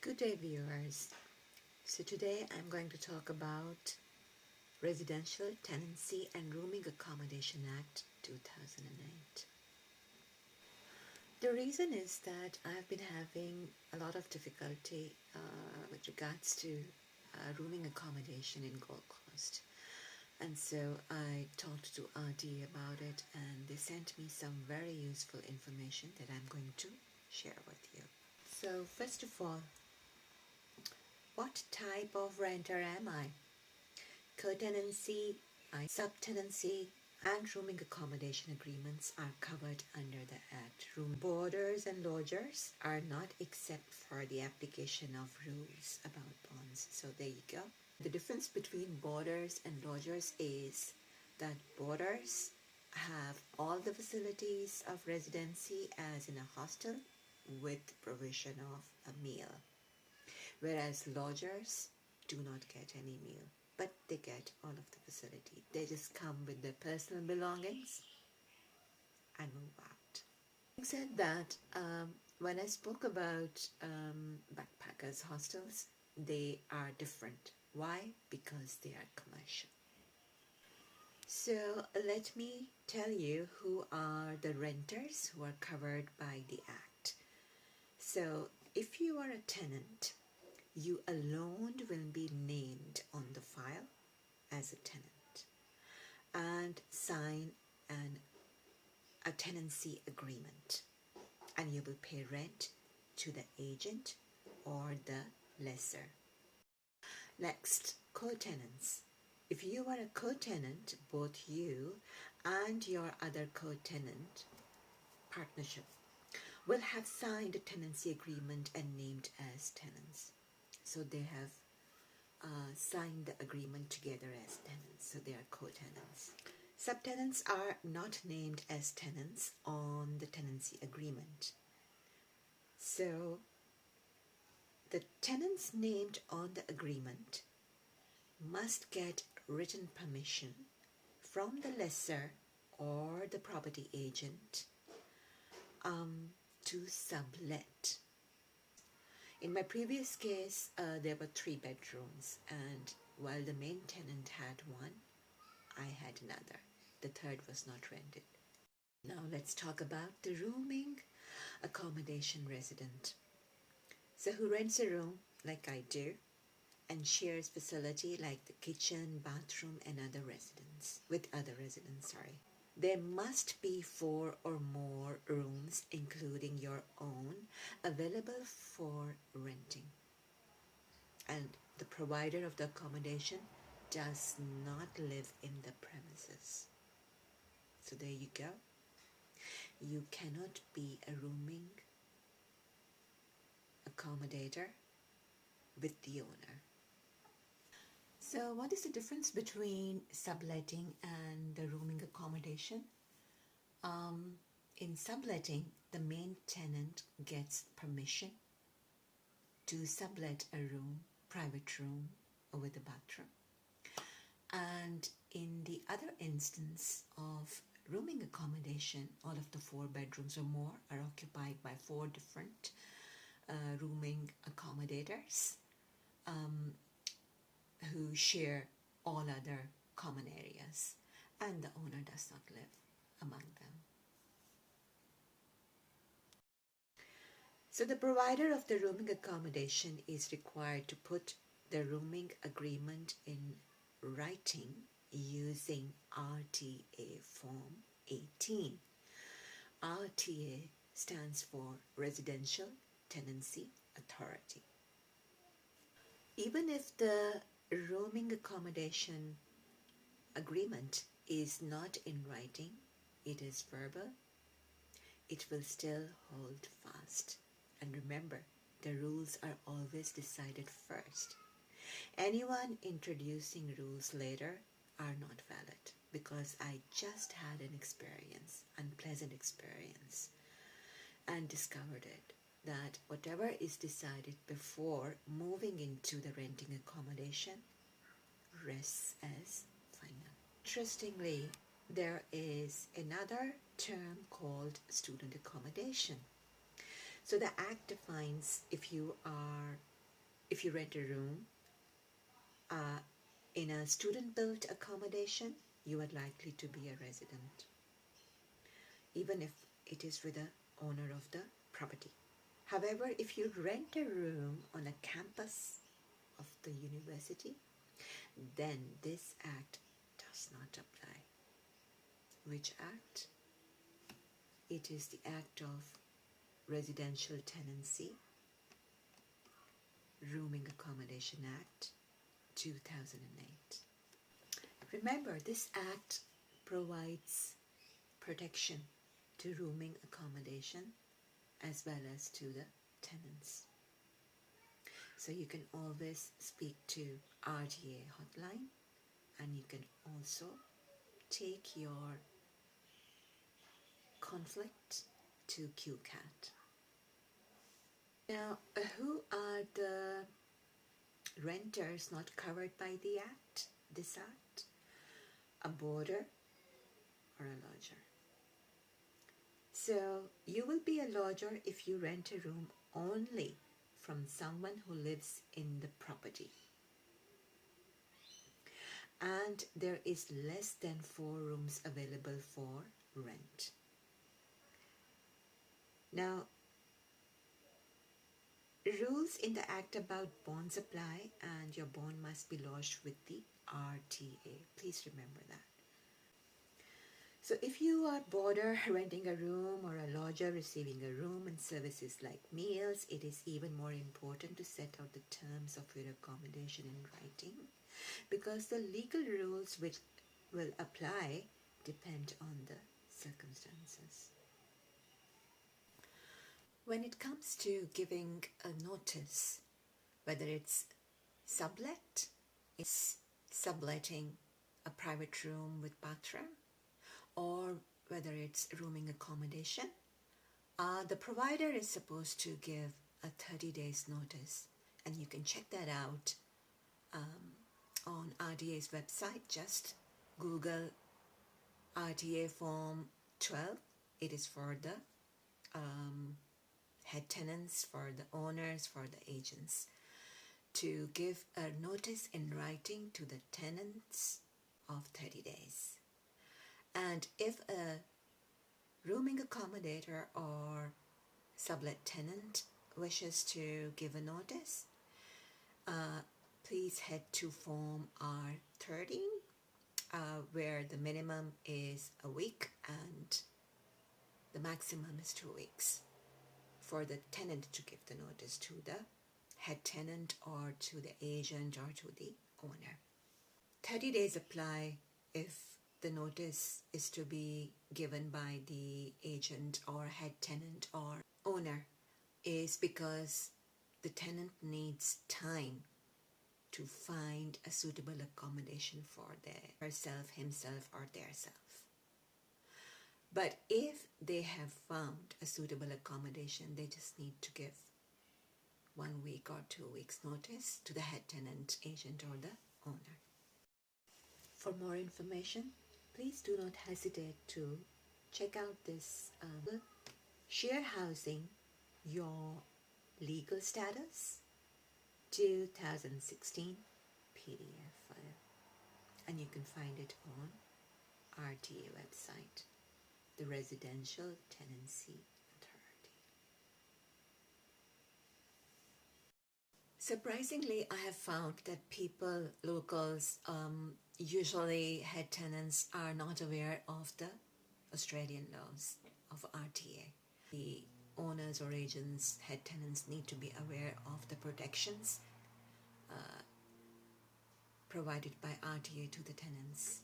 Good day, viewers. So today I'm going to talk about Residential Tenancy and Rooming Accommodation Act 2008. The reason is that I've been having a lot of difficulty with regards to rooming accommodation in Gold Coast. And so I talked to RTA about it, and they sent me some very useful information that I'm going to share with you. So first of all, what type of renter am I? Co-tenancy, subtenancy, and rooming accommodation agreements are covered under the Act. Room boarders and lodgers are not exempt for the application of rules about bonds. So there you go. The difference between boarders and lodgers is that boarders have all the facilities of residency as in a hostel with provision of a meal, whereas lodgers do not get any meal, but they get all of the facility. They just come with their personal belongings and move out. Having said that, when I spoke about backpackers hostels, they are different. Why? Because they are commercial. So let me tell you who are the renters who are covered by the Act. So if you are a tenant, you alone will be named on the file as a tenant and sign a tenancy agreement, and you will pay rent to the agent or the lessor. Next, co-tenants. If you are a co-tenant, both you and your other co-tenant partnership will have signed a tenancy agreement and named as tenants. So they have signed the agreement together as tenants, so they are co-tenants. Subtenants are not named as tenants on the tenancy agreement. So the tenants named on the agreement must get written permission from the lessor or the property agent to sublet. In my previous case, there were 3 bedrooms, and while the main tenant had one, I had another. The third was not rented. Now let's talk about the rooming accommodation resident. So who rents a room like I do and shares facility like the kitchen, bathroom and other residents with other residents, There must be 4 or more rooms, including your own, available for renting. And the provider of the accommodation does not live in the premises. So there you go. You cannot be a rooming accommodator with the owner. So what is the difference between subletting and the rooming accommodation? In subletting, the main tenant gets permission to sublet a room, private room, or with a bathroom. And in the other instance of rooming accommodation, all of the 4 bedrooms or more are occupied by 4 different rooming accommodators who share all other common areas, and the owner does not live among them. So the provider of the rooming accommodation is required to put the rooming agreement in writing using RTA Form 18. RTA stands for Residential Tenancy Authority. Even if the rooming accommodation agreement is not in writing, it is verbal, it will still hold fast. And remember, the rules are always decided first. Anyone introducing rules later are not valid, because I just had an experience, unpleasant experience, and discovered it, that whatever is decided before moving into the renting accommodation rests as final. Interestingly, there is another term called student accommodation. So the Act defines if you are if you rent a room in a student-built accommodation, you are likely to be a resident, even if it is with the owner of the property. However, if you rent a room on a campus of the university, then this act does not apply. Which act? It is the Act of Residential Tenancy, Rooming Accommodation Act, 2008. Remember, this act provides protection to rooming accommodation as well as to the tenants. So you can always speak to RTA hotline, and you can also take your conflict to QCAT. Now, who are the renters not covered by the act, this act? A boarder or a lodger. So you will be a lodger if you rent a room only from someone who lives in the property and there is less than 4 rooms available for rent. Now, rules in the act about bonds apply, and your bond must be lodged with the RTA. Please remember that. So if you are boarder renting a room or a lodger receiving a room and services like meals, it is even more important to set out the terms of your accommodation in writing, because the legal rules which will apply depend on the circumstances. When it comes to giving a notice, whether it's sublet, it's subletting a private room with bathroom, or whether it's rooming accommodation, the provider is supposed to give a 30 days notice, and you can check that out on RTA's website. Just Google RTA Form 12. It is for the head tenants, for the owners, for the agents, to give a notice in writing to the tenants of 30 days. And if a rooming accommodator or sublet tenant wishes to give a notice, please head to Form R13, where the minimum is a week and the maximum is 2 weeks for the tenant to give the notice to the head tenant or to the agent or to the owner. 30 days apply if the notice is to be given by the agent or head tenant or owner, is because the tenant needs time to find a suitable accommodation for herself, himself, or theirself. But if they have found a suitable accommodation, they just need to give 1 week or 2 weeks notice to the head tenant, agent, or the owner. For more information, please do not hesitate to check out this Share Housing, Your Legal Status 2016 PDF file, and you can find it on RTA website, the Residential Tenancy Authority. Surprisingly, I have found that locals, usually head tenants, are not aware of the Australian laws of RTA. The owners or agents, head tenants, need to be aware of the protections provided by RTA to the tenants.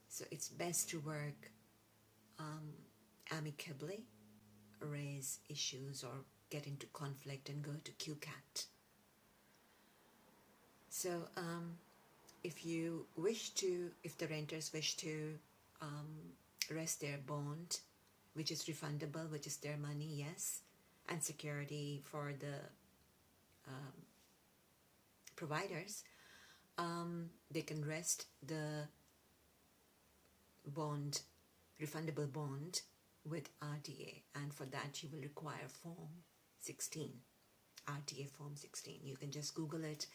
So it's best to work amicably, raise issues or get into conflict and go to QCAT. So if the renters wish to rest their bond, which is refundable, which is their money, yes, and security for the providers, they can rest the bond, refundable bond, with RTA, and for that you will require Form 16 RTA Form 16. You can just Google it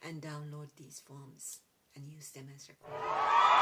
and download these forms and use them as required.